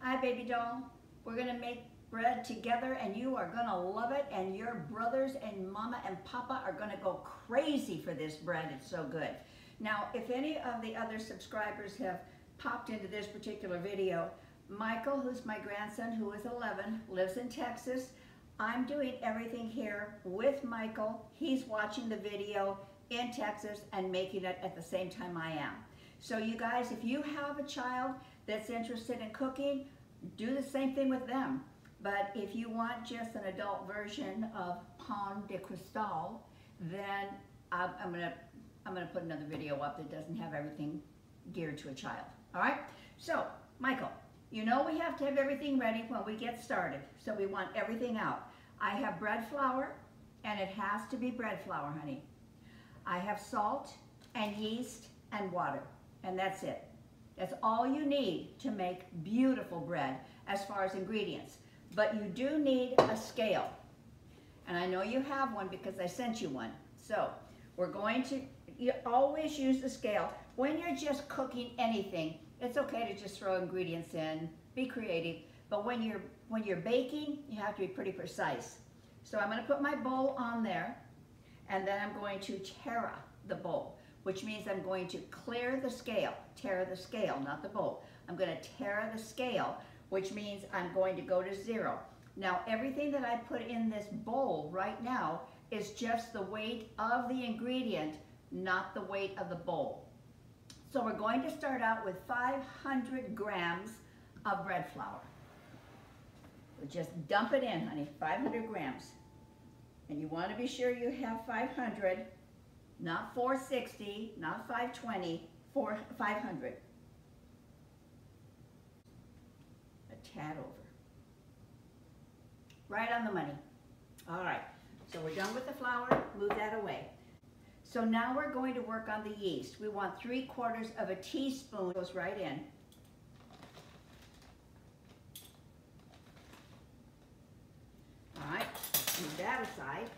Hi, baby doll. We're going to make bread together and you are going to love it, and your brothers and mama and papa are going to go crazy for this bread. It's so good. Now, if any of the other subscribers have popped into this particular video, Michael, who's my grandson, who is 11, lives in Texas. I'm doing everything here with Michael. He's watching the video in Texas and making it at the same time I am. So you guys, if you have a child that's interested in cooking, do the same thing with them. But if you want just an adult version of Pan De Cristal, then I'm gonna put another video up that doesn't have everything geared to a child. All right? So, Michael, you know we have to have everything ready when we get started. So we want everything out. I have bread flour, and it has to be bread flour, honey. I have salt and yeast and water, and that's it. That's all you need to make beautiful bread as far as ingredients. But you do need a scale. And I know you have one because I sent you one. So we're going to always use the scale. When you're just cooking anything, it's okay to just throw ingredients in, be creative. But when you're baking, you have to be pretty precise. So I'm going to put my bowl on there, and then I'm going to terra the bowl, which means I'm going to clear the scale. Terra the scale, not the bowl. I'm going to terra the scale, which means I'm going to go to 0. Now, everything that I put in this bowl right now is just the weight of the ingredient, not the weight of the bowl. So we're going to start out with 500 grams of bread flour. We'll just dump it in, honey, 500 grams. And you want to be sure you have 500, not 460, not 520, 500. A tad over. Right on the money. All right, so we're done with the flour, move that away. So now we're going to work on the yeast. We want 3/4 of a teaspoon, goes right in. All right, move that aside.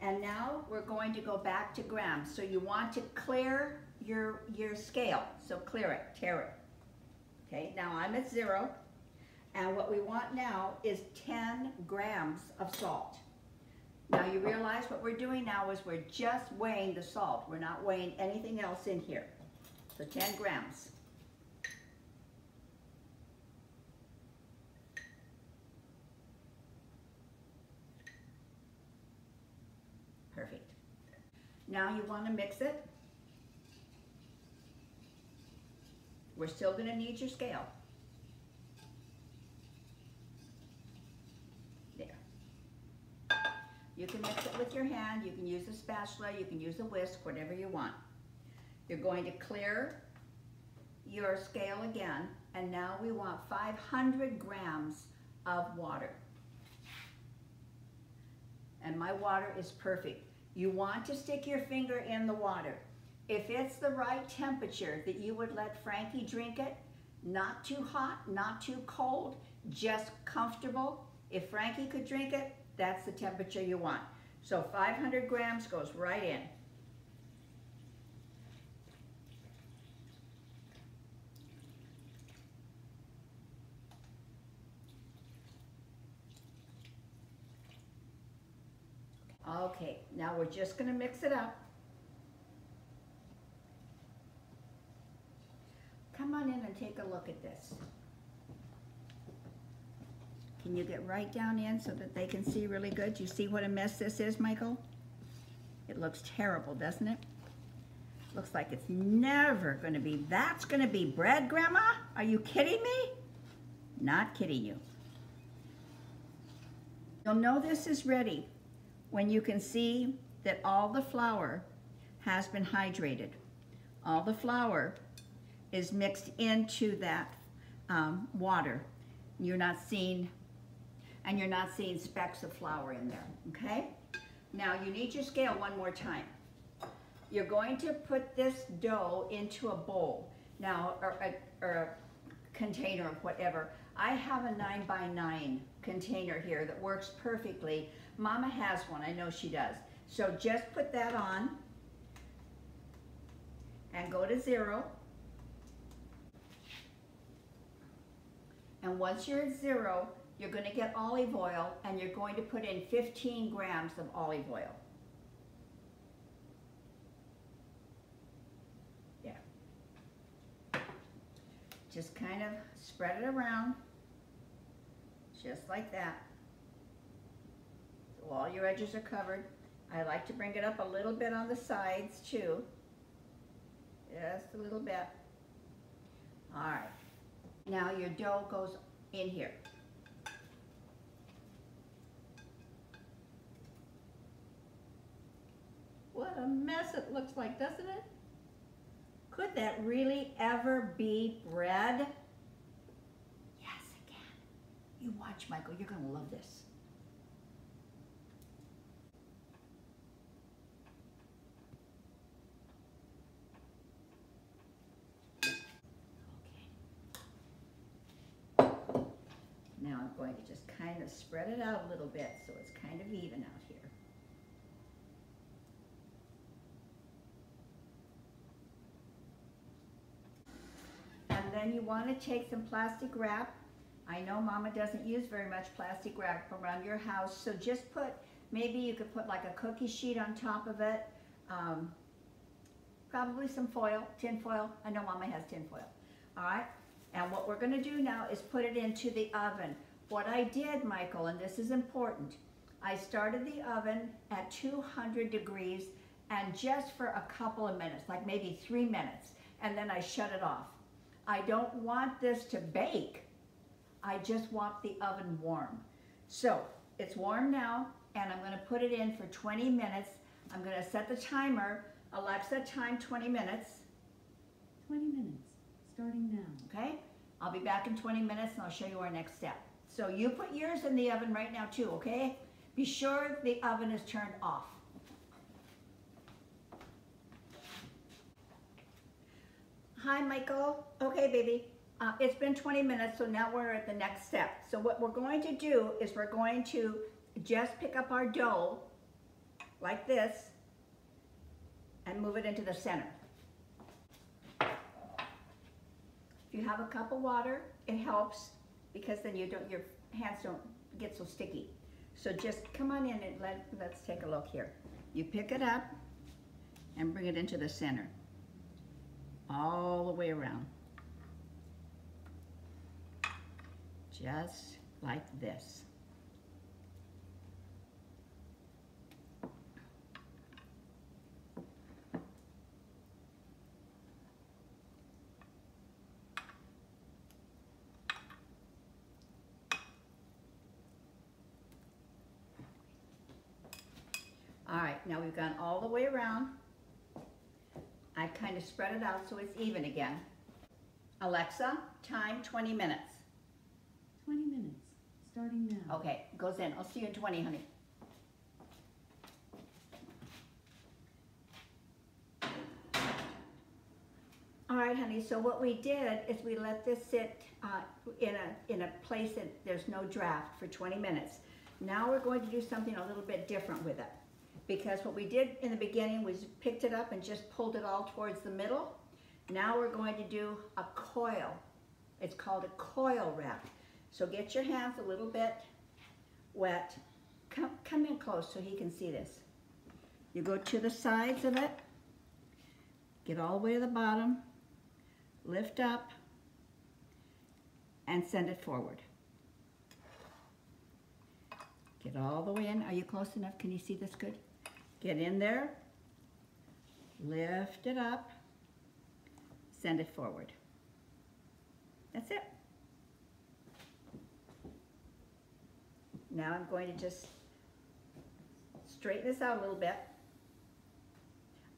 And now we're going to go back to grams. So you want to clear your scale. So clear it, tear it. Okay, now I'm at 0. And what we want now is 10 grams of salt. Now you realize what we're doing now is we're just weighing the salt. We're not weighing anything else in here. So 10 grams. Perfect. Now you want to mix it. We're still going to need your scale. There. You can mix it with your hand. You can use a spatula. You can use a whisk, whatever you want. You're going to clear your scale again, and now we want 500 grams of water. And my water is perfect. You want to stick your finger in the water. If it's the right temperature that you would let Frankie drink it, not too hot, not too cold, just comfortable. If Frankie could drink it, that's the temperature you want. So 500 grams goes right in. Okay, now we're just going to mix it up. Come on in and take a look at this. Can you get right down in so that they can see really good? You see what a mess this is, Michael? It looks terrible, doesn't it? Looks like it's never going to be. That's going to be bread, Grandma? Are you kidding me? Not kidding you. You'll know this is ready when you can see that all the flour has been hydrated. All the flour is mixed into that water. You're not seeing specks of flour in there, okay? Now you need your scale one more time. You're going to put this dough into a bowl, now, or a container or whatever. I have a 9x9 container here that works perfectly. Mama has one, I know she does. So just put that on and go to 0. And once you're at 0, you're going to get olive oil, and you're going to put in 15 grams of olive oil. Yeah. Just kind of spread it around, just like that. So all your edges are covered. I like to bring it up a little bit on the sides too. Just a little bit. All right. Now your dough goes in here. What a mess it looks like, doesn't it? Could that really ever be bread? Yes, it can. You watch, Michael. You're going to love this. Now I'm going to just kind of spread it out a little bit so it's kind of even out here. And then you want to take some plastic wrap. I know Mama doesn't use very much plastic wrap around your house, so just put, maybe you could put like a cookie sheet on top of it. Probably some foil, tin foil. I know Mama has tin foil. All right. And what we're going to do now is put it into the oven. What I did, Michael, and this is important, I started the oven at 200 degrees and just for a couple of minutes, like maybe 3 minutes, and then I shut it off. I don't want this to bake. I just want the oven warm. So it's warm now, and I'm going to put it in for 20 minutes. I'm going to set the timer. Alexa, time 20 minutes. 20 minutes. Starting now. Okay, I'll be back in 20 minutes and I'll show you our next step. So you put yours in the oven right now too, okay? Be sure the oven is turned off. Hi, Michael. Okay, baby. It's been 20 minutes, so now we're at the next step. So what we're going to do is we're going to just pick up our dough like this and move it into the center. If you have a cup of water, it helps because then your hands don't get so sticky. So just come on in and let's take a look here. You pick it up and bring it into the center, all the way around. Just like this. All right, now we've gone all the way around. I kind of spread it out so it's even again. Alexa, time 20 minutes. 20 minutes. Starting now. Okay, goes in. I'll see you in 20, honey. All right, honey, so what we did is we let this sit in a place that there's no draft for 20 minutes. Now we're going to do something a little bit different with it. Because what we did in the beginning was picked it up and just pulled it all towards the middle. Now we're going to do a coil. It's called a coil wrap. So get your hands a little bit wet. Come in close so he can see this. You go to the sides of it, get all the way to the bottom, lift up, and send it forward. Get all the way in. Are you close enough? Can you see this good? Get in there, lift it up, send it forward. That's it. Now I'm going to just straighten this out a little bit.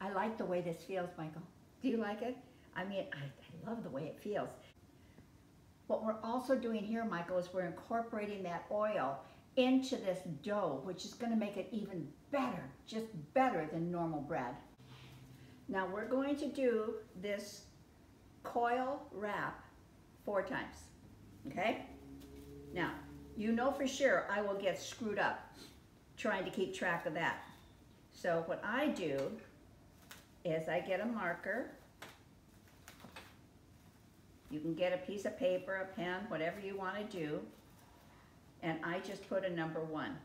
I like the way this feels, Michael. Do you like it? I mean, I love the way it feels. What we're also doing here, Michael, is we're incorporating that oil into this dough, which is going to make it even better, just better than normal bread. Now we're going to do this coil wrap 4 times, okay? Now, you know for sure I will get screwed up trying to keep track of that. So what I do is I get a marker You can get a piece of paper, a pen, whatever you want to do. And I just put a number 1.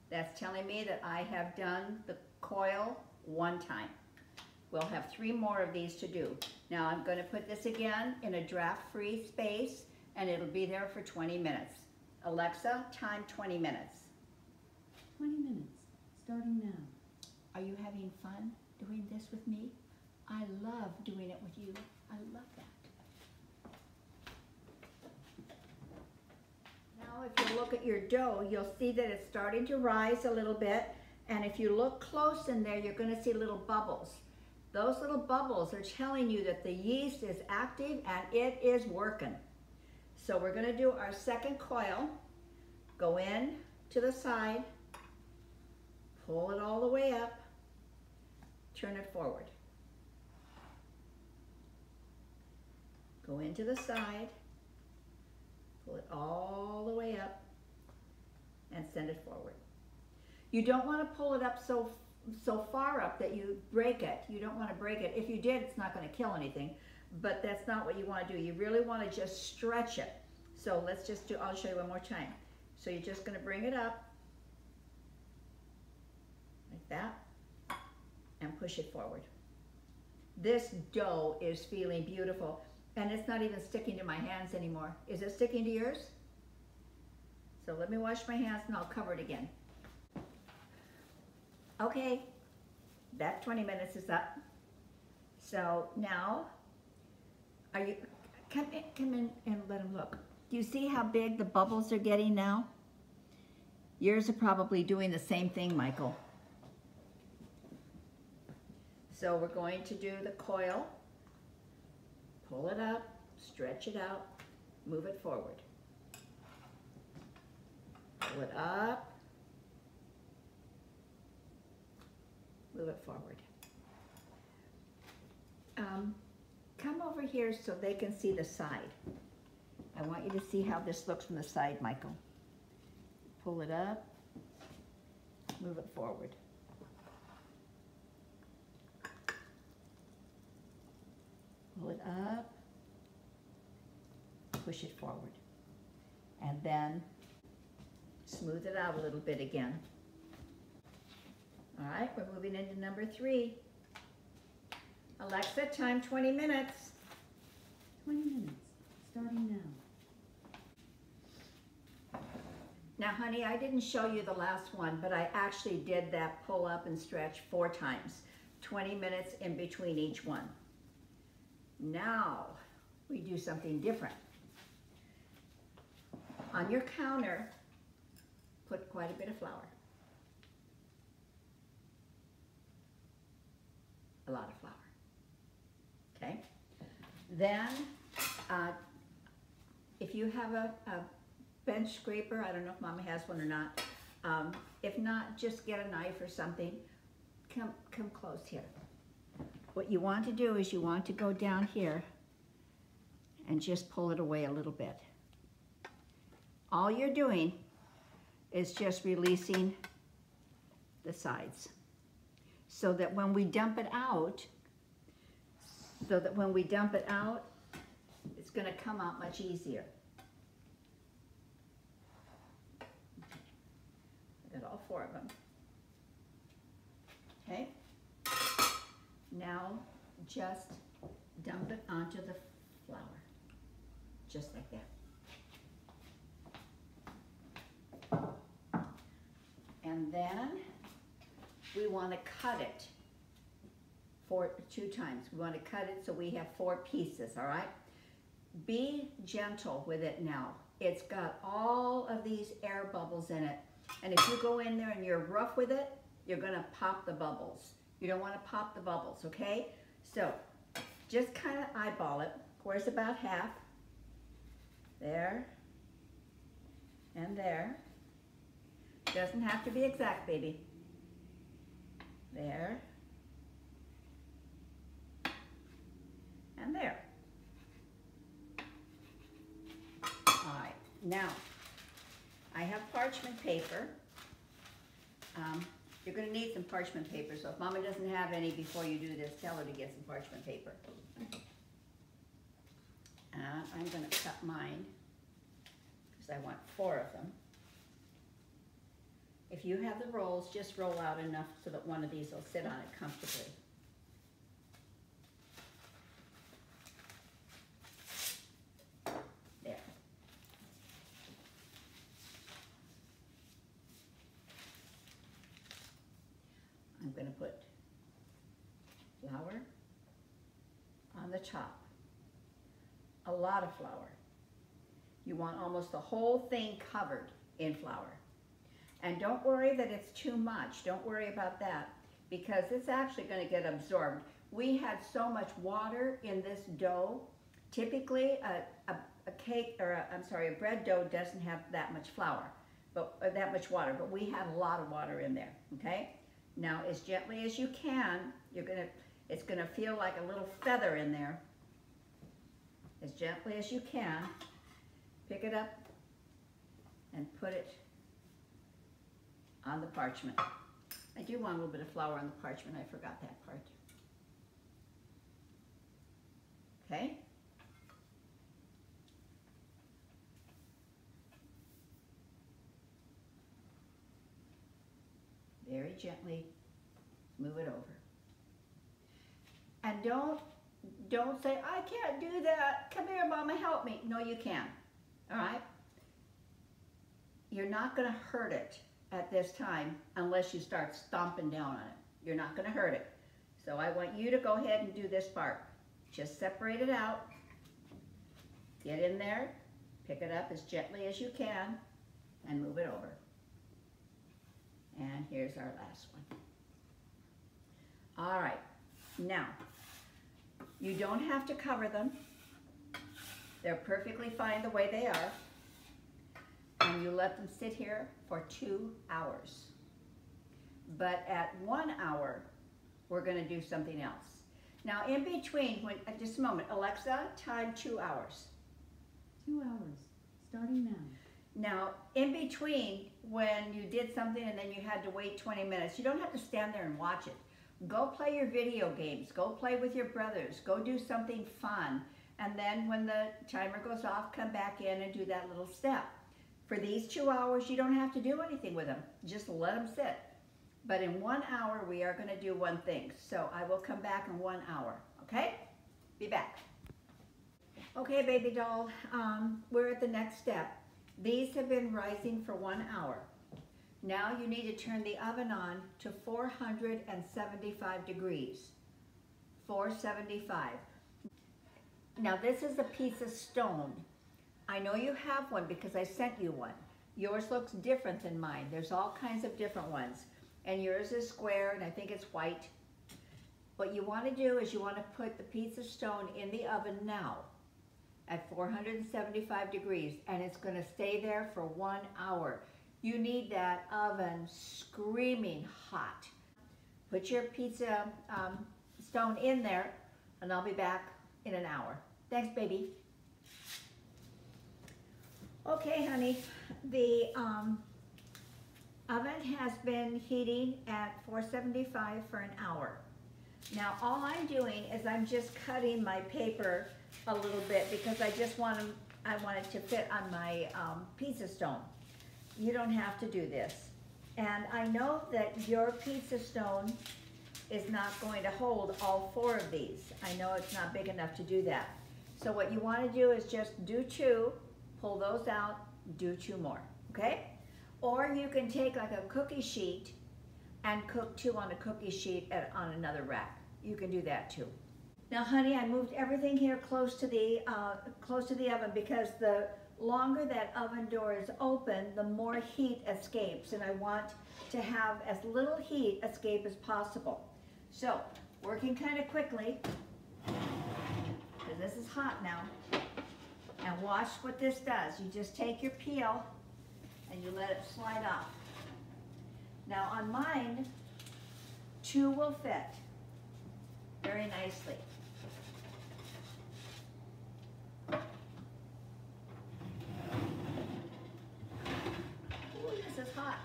That's telling me that I have done the coil 1 time. We'll have 3 more of these to do. Now I'm going to put this again in a draft-free space, and it'll be there for 20 minutes. Alexa, time 20 minutes. 20 minutes, starting now. Are you having fun doing this with me? I love doing it with you. I love that. Now if you look at your dough, you'll see that it's starting to rise a little bit. And if you look close in there, you're going to see little bubbles. Those little bubbles are telling you that the yeast is active and it is working. So we're going to do our second coil. Go in to the side, pull it all the way up, turn it forward. Go into the side, pull it all the way up, and send it forward. You don't want to pull it up so far up that you break it. You don't want to break it. If you did, it's not going to kill anything, but that's not what you want to do. You really want to just stretch it. So let's just do, I'll show you one more time. So you're just going to bring it up like that and push it forward. This dough is feeling beautiful, and it's not even sticking to my hands anymore. Is it sticking to yours? So let me wash my hands and I'll cover it again. Okay, that 20 minutes is up. So now, come in and let them look. Do you see how big the bubbles are getting now? Yours are probably doing the same thing, Michael. So we're going to do the coil. Pull it up, stretch it out, move it forward. Pull it up, move it forward. Come over here so they can see the side. I want you to see how this looks from the side, Michael. Pull it up, move it forward. Pull it up, push it forward, and then smooth it out a little bit again. All right, we're moving into number 3. Alexa, time 20 minutes. 20 minutes, starting now. Now, honey, I didn't show you the last one, but I actually did that pull up and stretch 4 times, 20 minutes in between each one. Now, we do something different. On your counter, put quite a bit of flour. A lot of flour. Okay? Then, if you have a bench scraper, I don't know if Mama has one or not. If not, just get a knife or something. Come close here. What you want to do is you want to go down here and just pull it away a little bit. All you're doing is just releasing the sides so that when we dump it out, it's going to come out much easier. I got all 4 of them. Okay? Now just dump it onto the flour, just like that. And then we want to cut it 2 times. We want to cut it so we have 4 pieces, all right? Be gentle with it now. It's got all of these air bubbles in it. And if you go in there and you're rough with it, you're going to pop the bubbles. You don't want to pop the bubbles, okay? So just kind of eyeball it. Where's about half? There. And there. Doesn't have to be exact, baby. There. And there. All right. Now, I have parchment paper. You're going to need some parchment paper, so if Mama doesn't have any before you do this, tell her to get some parchment paper. And I'm going to cut mine because I want 4 of them. If you have the rolls, just roll out enough so that one of these will sit on it comfortably. There. I'm going to put flour on the top. A lot of flour. You want almost the whole thing covered in flour. And don't worry that it's too much. Don't worry about that because it's actually going to get absorbed. We had so much water in this dough. Typically, a cake or a bread dough doesn't have that much flour, but that much water. But we had a lot of water in there. Okay. Now, as gently as you can, it's gonna feel like a little feather in there. As gently as you can, pick it up and put it on the parchment. I do want a little bit of flour on the parchment. I forgot that part. Okay. Very gently move it over. And don't say, I can't do that. Come here, Mama, help me. No, you can. All right? You're not going to hurt it at this time unless you start stomping down on it. You're not going to hurt it. So I want you to go ahead and do this part. Just separate it out. Get in there. Pick it up as gently as you can and move it over. And here's our last one. All right. Now, you don't have to cover them. They're perfectly fine the way they are. And you let them sit here for 2 hours. But at 1 hour, we're going to do something else. Now, in between, just a moment, Alexa, time 2 hours. 2 hours, starting now. Now, in between, when you did something and then you had to wait 20 minutes, you don't have to stand there and watch it. Go play your video games. Go play with your brothers. Go do something fun. And then when the timer goes off, come back in and do that little step. For these 2 hours, you don't have to do anything with them. Just let them sit. But in 1 hour, we are going to do one thing. So I will come back in 1 hour. Okay? Be back. Okay, baby doll, we're at the next step. These have been rising for 1 hour. Now you need to turn the oven on to 475 degrees. 475. Now this is a piece of stone. I know you have one because I sent you one. Yours looks different than mine. There's all kinds of different ones. And yours is square and I think it's white. What you want to do is you want to put the piece of stone in the oven now at 475 degrees and it's going to stay there for 1 hour. You need that oven screaming hot. Put your pizza stone in there and I'll be back in an hour. Thanks, baby. Okay, honey, the oven has been heating at 475 for an hour. Now all I'm doing is I'm just cutting my paper a little bit because I want it to fit on my pizza stone. You don't have to do this. And I know that your pizza stone is not going to hold all 4 of these. I know it's not big enough to do that. So what you want to do is just do 2, pull those out, do 2 more, okay? Or you can take like a cookie sheet and cook 2 on a cookie sheet on another rack. You can do that too. Now, honey, I moved everything here close to the oven because the longer that oven door is open, the more heat escapes, and I want to have as little heat escape as possible. So, working kind of quickly, because this is hot now, and watch what this does. You just take your peel and you let it slide off. Now on mine, 2 will fit very nicely. Ooh, this is hot.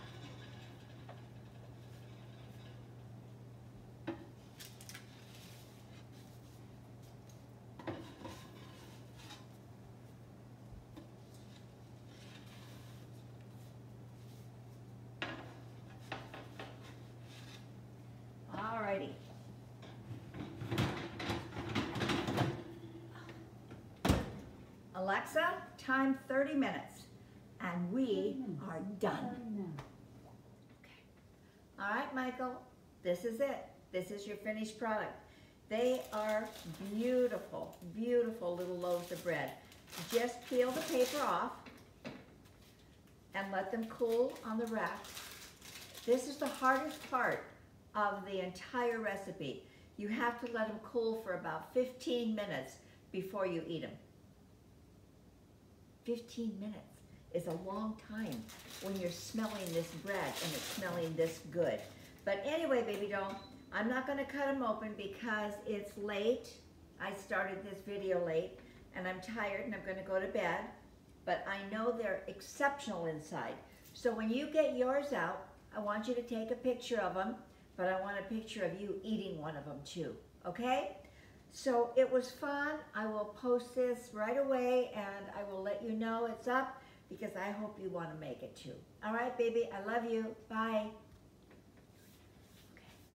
Alexa, time 30 minutes. And we are done. Starting now. All right, Michael, this is it. This is your finished product. They are beautiful, beautiful little loaves of bread. Just peel the paper off and let them cool on the rack. This is the hardest part of the entire recipe. You have to let them cool for about 15 minutes before you eat them. 15 minutes is a long time when you're smelling this bread and it's smelling this good. But anyway, baby doll, I'm not going to cut them open because it's late. I started this video late and I'm tired and I'm going to go to bed. But I know they're exceptional inside. So when you get yours out, I want you to take a picture of them, but I want a picture of you eating one of them too, okay? So it was fun. I will post this right away and I will let you know it's up because I hope you want to make it too. All right, baby, I love you. Bye.